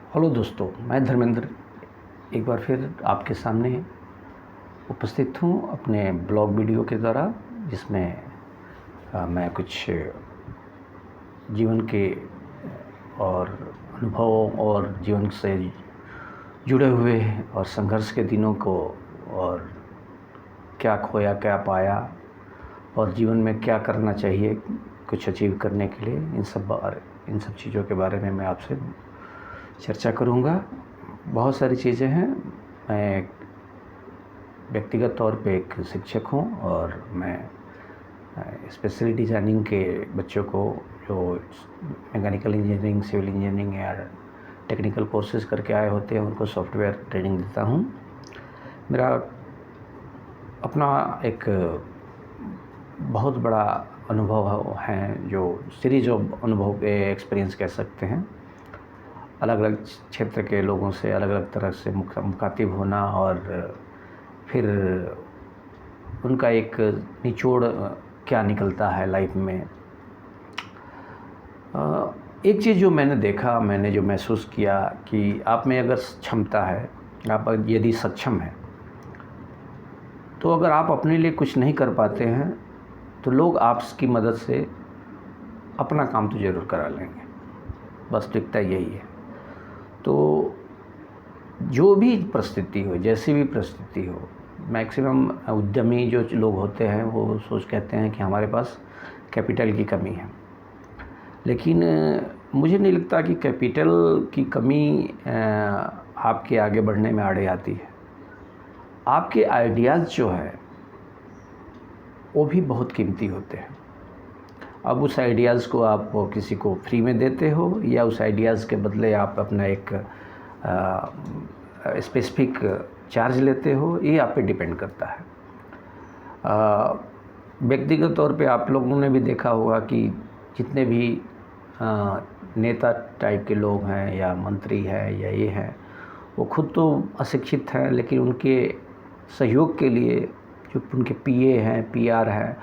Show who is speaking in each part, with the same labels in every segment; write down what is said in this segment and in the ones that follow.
Speaker 1: Hello दोस्तों, मैं धर्मेंद्र एक बार फिर आपके सामने उपस्थित हूँ अपने ब्लॉग वीडियो के द्वारा, जिसमें मैं कुछ जीवन के और अनुभवों और जीवन से जुड़े हुए और संघर्ष के दिनों को और क्या खोया क्या पाया और जीवन में क्या करना चाहिए कुछ अचीव करने के लिए, इन सब चीज़ों के बारे में मैं आपसे चर्चा करूँगा। बहुत सारी चीज़ें हैं। मैं व्यक्तिगत तौर पे एक शिक्षक हूँ और मैं स्पेशली डिज़ाइनिंग के बच्चों को जो मैकेनिकल इंजीनियरिंग, सिविल इंजीनियरिंग या टेक्निकल कोर्सेज़ करके आए होते हैं उनको सॉफ्टवेयर ट्रेनिंग देता हूँ। मेरा अपना एक बहुत बड़ा अनुभव है, जो सीरीज़ ऑफ अनुभव के एक्सपीरियंस कह सकते हैं। अलग अलग क्षेत्र के लोगों से अलग अलग तरह से मुखातिब होना और फिर उनका एक निचोड़ क्या निकलता है लाइफ में। एक चीज़ जो मैंने देखा, मैंने जो महसूस किया कि आप में अगर क्षमता है, आप यदि सक्षम हैं, तो अगर आप अपने लिए कुछ नहीं कर पाते हैं तो लोग आपकी मदद से अपना काम तो ज़रूर करा लेंगे। बस दिखता यही है। तो जो भी परिस्थिति हो, जैसी भी परिस्थिति हो, मैक्सिमम उद्यमी जो लोग होते हैं वो कहते हैं कि हमारे पास कैपिटल की कमी है, लेकिन मुझे नहीं लगता कि कैपिटल की कमी आपके आगे बढ़ने में आड़े आती है। आपके आइडियाज़ जो है वो भी बहुत कीमती होते हैं। अब उस आइडियाज़ को आप किसी को फ्री में देते हो या उस आइडियाज़ के बदले आप अपना एक स्पेसिफिक चार्ज लेते हो, ये आप पे डिपेंड करता है। व्यक्तिगत तौर पे आप लोगों ने भी देखा होगा कि जितने भी नेता टाइप के लोग हैं या मंत्री हैं या ये हैं, वो खुद तो अशिक्षित हैं, लेकिन उनके सहयोग के लिए जो उनके पीए हैं, पीआर हैं,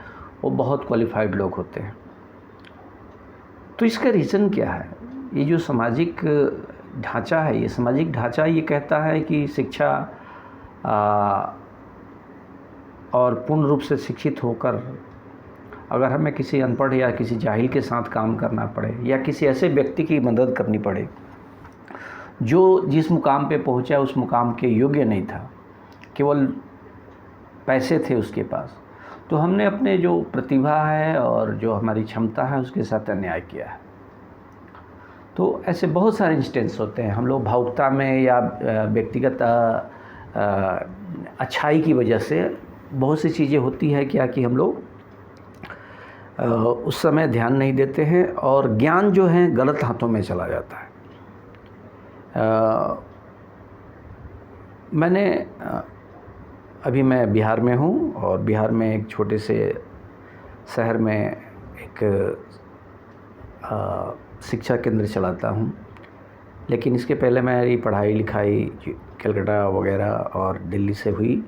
Speaker 1: वो बहुत क्वालिफाइड लोग होते हैं। तो इसका रीज़न क्या है? ये जो सामाजिक ढांचा है, ये सामाजिक ढांचा ये कहता है कि शिक्षा और पूर्ण रूप से शिक्षित होकर अगर हमें किसी अनपढ़ या किसी जाहिल के साथ काम करना पड़े या किसी ऐसे व्यक्ति की मदद करनी पड़े जो जिस मुकाम पे पहुंचा उस मुकाम के योग्य नहीं था, केवल पैसे थे उसके पास, तो हमने अपने जो प्रतिभा है और जो हमारी क्षमता है उसके साथ अन्याय किया है। तो ऐसे बहुत सारे इंस्टेंस होते हैं। हम लोग भावुकता में या व्यक्तिगत अच्छाई की वजह से बहुत सी चीज़ें होती है क्या कि हम लोग उस समय ध्यान नहीं देते हैं और ज्ञान जो है गलत हाथों में चला जाता है। अभी मैं बिहार में हूँ और बिहार में एक छोटे से शहर में एक शिक्षा केंद्र चलाता हूँ। लेकिन इसके पहले मेरी पढ़ाई लिखाई कलकत्ता वगैरह और दिल्ली से हुई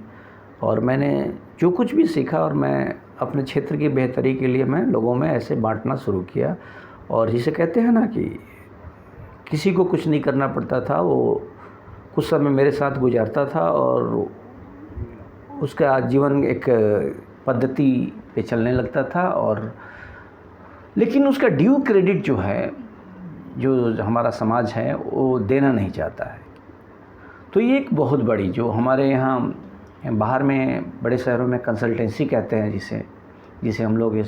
Speaker 1: और मैंने जो कुछ भी सीखा और मैं अपने क्षेत्र की बेहतरी के लिए मैं लोगों में ऐसे बांटना शुरू किया। और जिसे कहते हैं ना कि किसी को कुछ नहीं करना पड़ता था, वो कुछ समय मेरे साथ गुजारता था और उसका जीवन एक पद्धति पे चलने लगता था। और लेकिन उसका ड्यू क्रेडिट जो है, जो हमारा समाज है, वो देना नहीं चाहता है। तो ये एक बहुत बड़ी, जो हमारे यहाँ बाहर में बड़े शहरों में कंसल्टेंसी कहते हैं, जिसे हम लोग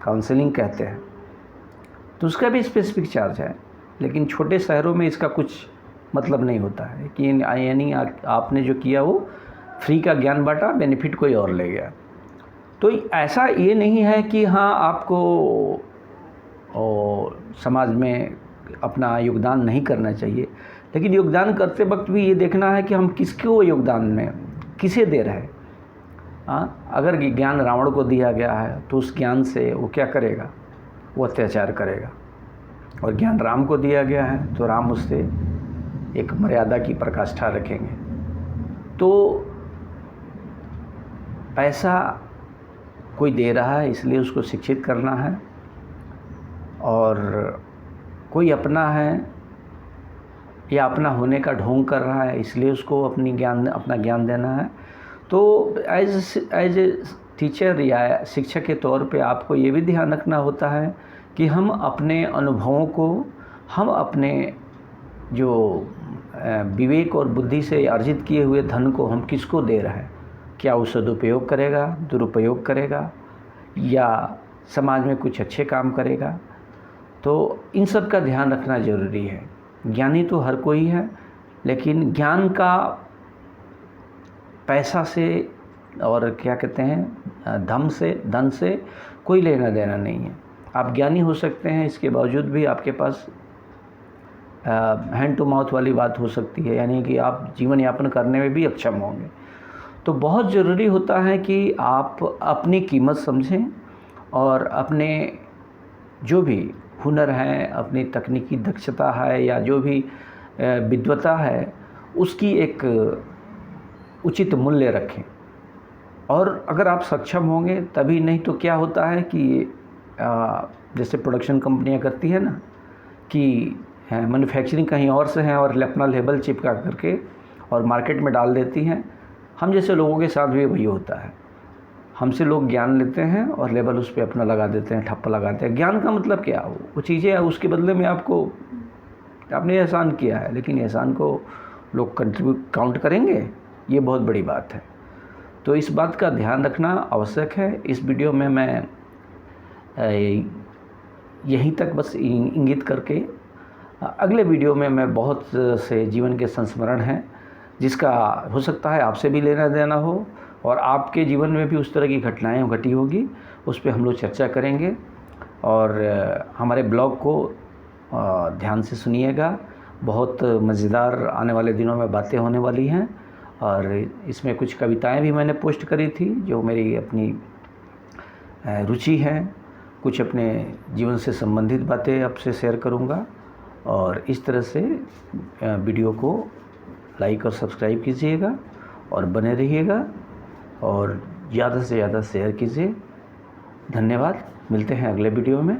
Speaker 1: काउंसलिंग कहते हैं, तो उसका भी स्पेसिफिक चार्ज है। लेकिन छोटे शहरों में इसका कुछ मतलब नहीं होता है कि यानी आपने जो किया वो फ्री का ज्ञान बांटा, बेनिफिट कोई और ले गया। तो ऐसा ये नहीं है कि हाँ आपको समाज में अपना योगदान नहीं करना चाहिए, लेकिन योगदान करते वक्त भी ये देखना है कि हम किसको योगदान में किसे दे रहे हैं। अगर ज्ञान रावण को दिया गया है तो उस ज्ञान से वो क्या करेगा? वो अत्याचार करेगा। और ज्ञान राम को दिया गया है तो राम उससे एक मर्यादा की प्रकाष्ठा रखेंगे। तो पैसा कोई दे रहा है इसलिए उसको शिक्षित करना है, और कोई अपना है या अपना होने का ढोंग कर रहा है, इसलिए उसको अपना ज्ञान देना है। तो एज ए टीचर या शिक्षक के तौर पे आपको ये भी ध्यान रखना होता है कि हम अपने अनुभवों को, हम अपने जो विवेक और बुद्धि से अर्जित किए हुए धन को हम किसको दे रहे हैं। क्या वो सदुपयोग करेगा, दुरुपयोग करेगा, या समाज में कुछ अच्छे काम करेगा। तो इन सब का ध्यान रखना ज़रूरी है। ज्ञानी तो हर कोई है, लेकिन ज्ञान का पैसा से और क्या कहते हैं धन से कोई लेना देना नहीं है। आप ज्ञानी हो सकते हैं, इसके बावजूद भी आपके पास हैंड टू माउथ वाली बात हो सकती है, यानी कि आप जीवन यापन करने में भी अक्षम होंगे। तो बहुत ज़रूरी होता है कि आप अपनी कीमत समझें और अपने जो भी हुनर हैं, अपनी तकनीकी दक्षता है या जो भी विद्वता है, उसकी एक उचित मूल्य रखें। और अगर आप सक्षम होंगे तभी, नहीं तो क्या होता है कि जैसे प्रोडक्शन कंपनियां करती है ना कि मैन्युफैक्चरिंग कहीं और से है और अपना लेबल चिपका करके और मार्केट में डाल देती हैं। हम जैसे लोगों के साथ भी वही होता है। हमसे लोग ज्ञान लेते हैं और लेबल उस पर अपना लगा देते हैं, ठप्पा लगाते हैं। ज्ञान का मतलब क्या, वो चीज़ें उसके बदले में आपने एहसान किया है, लेकिन एहसान को लोग काउंट करेंगे, ये बहुत बड़ी बात है। तो इस बात का ध्यान रखना आवश्यक है। इस वीडियो में मैं यहीं तक बस इंगित करके, अगले वीडियो में मैं बहुत से जीवन के संस्मरण हैं जिसका हो सकता है आपसे भी लेना देना हो और आपके जीवन में भी उस तरह की घटनाएं घटी होगी, उस पर हम लोग चर्चा करेंगे। और हमारे ब्लॉग को ध्यान से सुनिएगा, बहुत मज़ेदार आने वाले दिनों में बातें होने वाली हैं। और इसमें कुछ कविताएं भी मैंने पोस्ट करी थी जो मेरी अपनी रुचि है। कुछ अपने जीवन से संबंधित बातें आपसे शेयर करूंगा। और इस तरह से वीडियो को लाइक और सब्सक्राइब कीजिएगा और बने रहिएगा और ज़्यादा से ज़्यादा शेयर कीजिए। धन्यवाद। मिलते हैं अगले वीडियो में।